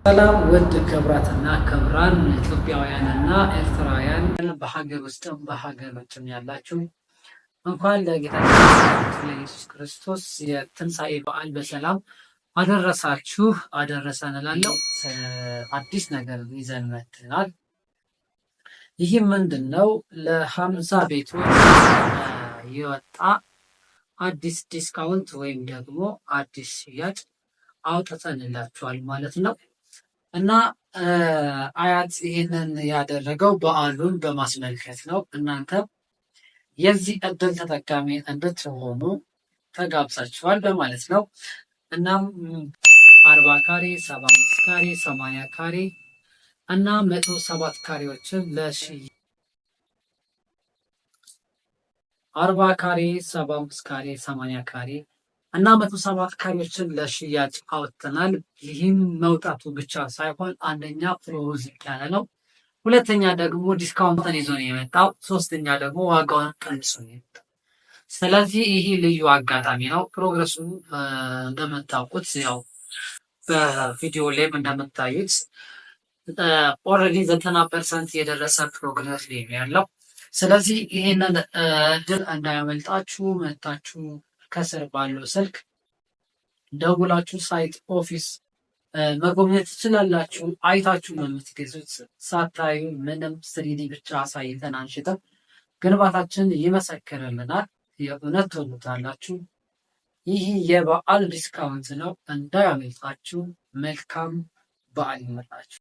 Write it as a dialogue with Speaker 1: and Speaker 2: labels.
Speaker 1: ሰላም ውድ ክቡራትና ክቡራን ኢትዮጵያውያንና ኤርትራውያን በሀገር ውስጥም በሀገር ውጭም ያላችሁ እንኳን ለጌታችን ለኢየሱስ ክርስቶስ የትንሣኤ በዓል በሰላም አደረሳችሁ አደረሰን እላለሁ። አዲስ ነገር ይዘን መጥተናል። ይህም ምንድን ነው? ለ50 ቤቶች የወጣ አዲስ ዲስካውንት ወይም ደግሞ አዲስ ሽያጭ አውጥተንላችኋል ማለት ነው። እና አያት ይህንን ያደረገው በዓሉን በማስመልከት ነው። እናንተ የዚህ ዕድል ተጠቃሚ እንድትሆኑ ተጋብዛችኋል በማለት ነው። እናም 40 ካሬ፣ 75 ካሬ፣ 80 ካሬ እና 107 ካሬዎችን 40 ካሬ፣ 75 ካሬ፣ 80 ካሬ እና 107 ካሬዎችን ለሽያጭ አወጥተናል። ይህም መውጣቱ ብቻ ሳይሆን አንደኛ ፕሮዝ ያለ ነው፣ ሁለተኛ ደግሞ ዲስካውንትን ይዞ ነው የመጣው፣ ሶስተኛ ደግሞ ዋጋውን ቀንሶ ነው የመጣው። ስለዚህ ይህ ልዩ አጋጣሚ ነው። ፕሮግረሱ እንደምታውቁት ያው በቪዲዮ ላይም እንደምታዩት ኦልሬዲ 90% የደረሰ ፕሮግረስ ላይ ያለው። ስለዚህ ይህንን እድል እንዳያመልጣችሁ መታችሁ ከስር ባለው ስልክ ደውላችሁ ሳይት ኦፊስ መጎብኘት ትችላላችሁ። አይታችሁ ነው የምትገዙት። ሳታዩ ምንም ስሪዲ ብቻ አሳይተን አንሽተን ግንባታችን ይመሰክርልናል። የእውነት ትወዱታላችሁ። ይህ የበዓል ዲስካውንት ነው፣ እንዳያመልጣችሁ። መልካም በዓል ይመጣችሁ።